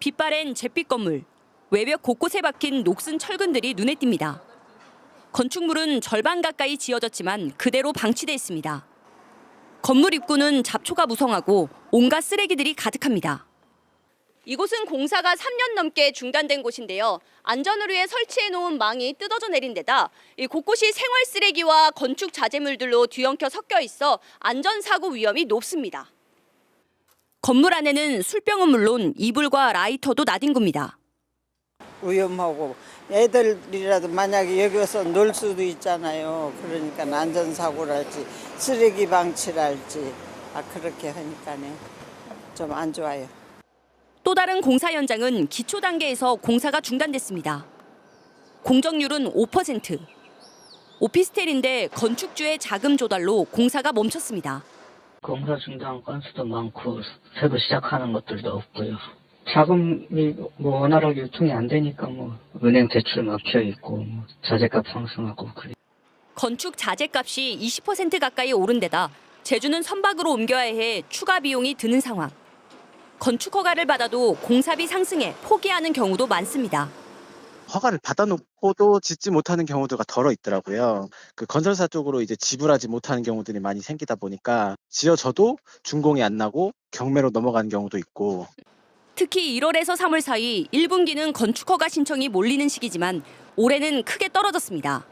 빛바랜 잿빛 건물, 외벽 곳곳에 박힌 녹슨 철근들이 눈에 띕니다. 건축물은 절반 가까이 지어졌지만 그대로 방치돼 있습니다. 건물 입구는 잡초가 무성하고 온갖 쓰레기들이 가득합니다. 이곳은 공사가 3년 넘게 중단된 곳인데요. 안전을 위해 설치해놓은 망이 뜯어져 내린 데다 곳곳이 생활 쓰레기와 건축 자재물들로 뒤엉켜 섞여 있어 안전사고 위험이 높습니다. 건물 안에는 술병은 물론 이불과 라이터도 나뒹굽니다. 위험하고 애들이라도 만약에 여기 와서 놀 수도 있잖아요. 그러니까 안전사고랄지 쓰레기 방치랄지 그렇게 하니까요. 좀 안 좋아요. 또 다른 공사 현장은 기초 단계에서 공사가 중단됐습니다. 공정률은 5%. 오피스텔인데 건축주의 자금 조달로 공사가 멈췄습니다. 공사 중단 건수도 많고 새로 시작하는 것들도 없고요. 자금이 원활하게 유통이 안 되니까 은행 대출 막혀 있고 자재값 상승하고 그래. 건축 자재값이 20% 가까이 오른 데다 제주는 선박으로 옮겨야 해 추가 비용이 드는 상황. 건축 허가를 받아도 공사비 상승에 포기하는 경우도 많습니다. 허가를 받아놓고도 짓지 못하는 경우가 덜어 있더라고요. 그 건설사 쪽으로 이제 지불하지 못하는 경우들이 많이 생기다 보니까 지어져도 준공이 안 나고 경매로 넘어가는 경우도 있고. 특히 1월에서 3월 사이 1분기는 건축 허가 신청이 몰리는 시기지만 올해는 크게 떨어졌습니다.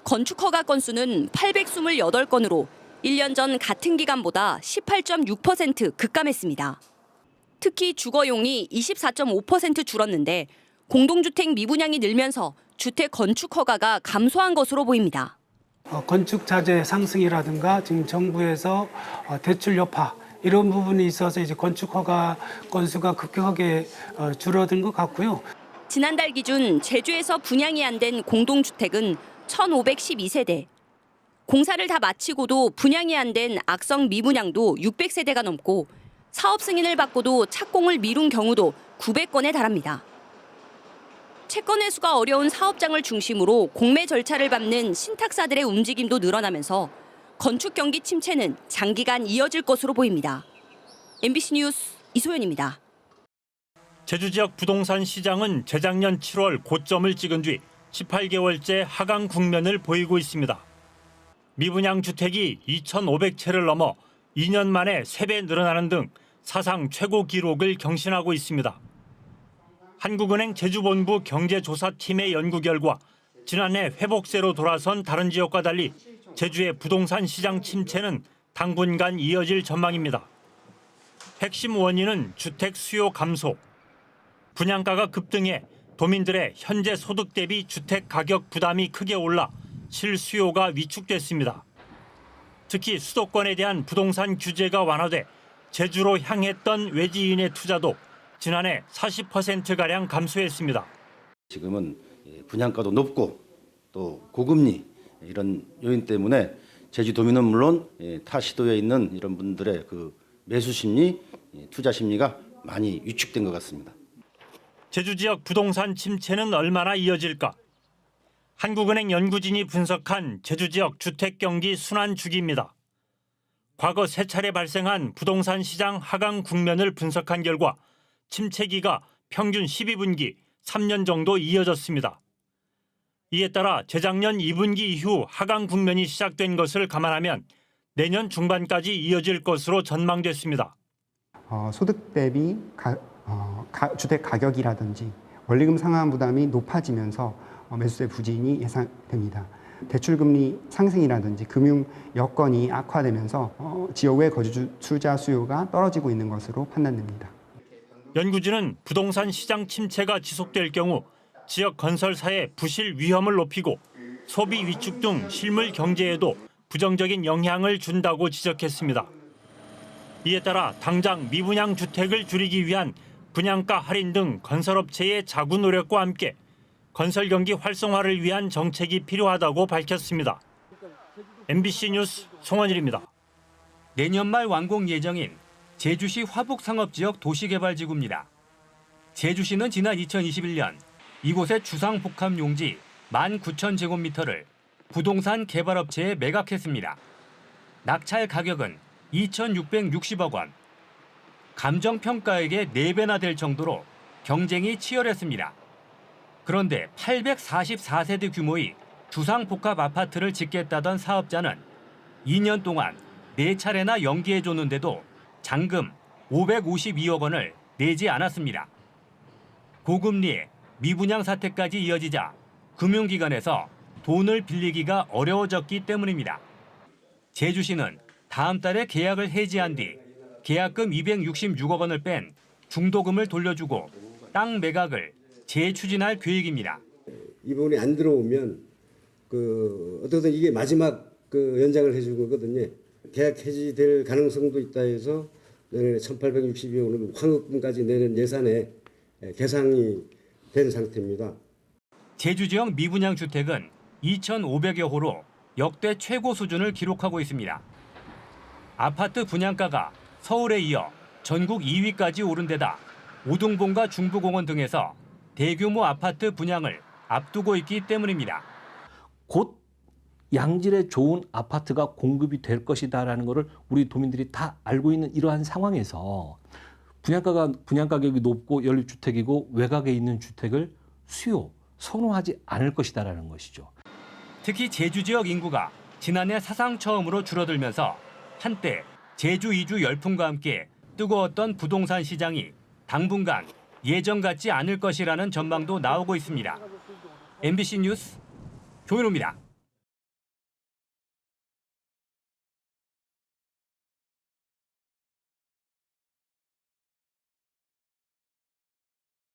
건축 허가 건수는 828건으로 1년 전 같은 기간보다 18.6% 급감했습니다. 특히 주거용이 24.5% 줄었는데 공동주택 미분양이 늘면서 주택 건축 허가가 감소한 것으로 보입니다. 건축 자재 상승이라든가 지금 정부에서 대출 여파 이런 부분이 있어서 이제 건축 허가 건수가 급격하게 줄어든 것 같고요. 지난달 기준 제주에서 분양이 안 된 공동주택은 1,512세대. 공사를 다 마치고도 분양이 안 된 악성 미분양도 600세대가 넘고 사업 승인을 받고도 착공을 미룬 경우도 900건에 달합니다. 채권 회수가 어려운 사업장을 중심으로 공매 절차를 밟는 신탁사들의 움직임도 늘어나면서 건축 경기 침체는 장기간 이어질 것으로 보입니다. MBC 뉴스 이소연입니다. 제주 지역 부동산 시장은 재작년 7월 고점을 찍은 뒤 18개월째 하강 국면을 보이고 있습니다. 미분양 주택이 2,500채를 넘어 2년 만에 3배 늘어나는 등 사상 최고 기록을 경신하고 있습니다. 한국은행 제주본부 경제조사팀의 연구 결과 지난해 회복세로 돌아선 다른 지역과 달리 제주의 부동산 시장 침체는 당분간 이어질 전망입니다. 핵심 원인은 주택 수요 감소. 분양가가 급등해 도민들의 현재 소득 대비 주택 가격 부담이 크게 올라 실수요가 위축됐습니다. 특히 수도권에 대한 부동산 규제가 완화돼 제주로 향했던 외지인의 투자도 지난해 40%가량 감소했습니다. 지금은 분양가도 높고 또 고금리 이런 요인 때문에 제주도민은 물론 타 시도에 있는 이런 분들의 그 매수 심리, 투자 심리가 많이 위축된 것 같습니다. 제주 지역 부동산 침체는 얼마나 이어질까? 한국은행 연구진이 분석한 제주 지역 주택 경기 순환 주기입니다. 과거 3차례 발생한 부동산 시장 하강 국면을 분석한 결과 침체기가 평균 12분기, 3년 정도 이어졌습니다. 이에 따라 재작년 2분기 이후 하강 국면이 시작된 것을 감안하면 내년 중반까지 이어질 것으로 전망됐습니다. 소득 대비 주택 가격이라든지 원리금 상환 부담이 높아지면서 매수세 부진이 예상됩니다. 대출금리 상승이라든지 금융 여건이 악화되면서 지역 외 거주 투자 수요가 떨어지고 있는 것으로 판단됩니다. 연구진은 부동산 시장 침체가 지속될 경우 지역 건설사의 부실 위험을 높이고 소비 위축 등 실물 경제에도 부정적인 영향을 준다고 지적했습니다. 이에 따라 당장 미분양 주택을 줄이기 위한 분양가 할인 등 건설업체의 자구 노력과 함께 건설 경기 활성화를 위한 정책이 필요하다고 밝혔습니다. MBC 뉴스 송원일입니다. 내년 말 완공 예정인 제주시 화북상업지역 도시개발지구입니다. 제주시는 지난 2021년 이곳의 주상복합 용지 19,000제곱미터를 부동산 개발업체에 매각했습니다. 낙찰 가격은 2,660억 원. 감정평가액의 4배나 될 정도로 경쟁이 치열했습니다. 그런데 844세대 규모의 주상복합 아파트를 짓겠다던 사업자는 2년 동안 4차례나 연기해줬는데도 잔금 552억 원을 내지 않았습니다. 고금리에 미분양 사태까지 이어지자 금융기관에서 돈을 빌리기가 어려워졌기 때문입니다. 제주시는 다음 달에 계약을 해지한 뒤 계약금 266억 원을 뺀 중도금을 돌려주고 땅 매각을 재추진할 계획입니다. 이 부분이 안 들어오면 어떻든 이게 마지막 연장을 해준 거거든요. 계약 해지될 가능성도 있다 해서 내년에 1,862억 원 환급금까지 내는 예산에 계상이 된 상태입니다. 제주 지역 미분양 주택은 2,500여 호로 역대 최고 수준을 기록하고 있습니다. 아파트 분양가가 서울에 이어 전국 2위까지 오른 데다 오등봉과 중부공원 등에서 대규모 아파트 분양을 앞두고 있기 때문입니다. 곧 양질의 좋은 아파트가 공급이 될 것이다라는 것을 우리 도민들이 다 알고 있는 이러한 상황에서 분양 가격이 높고 연립주택이고 외곽에 있는 주택을 선호하지 않을 것이다라는 것이죠. 특히 제주 지역 인구가 지난해 사상 처음으로 줄어들면서 한때 제주 이주 열풍과 함께 뜨거웠던 부동산 시장이 당분간 예전 같지 않을 것이라는 전망도 나오고 있습니다. MBC 뉴스 조인호입니다.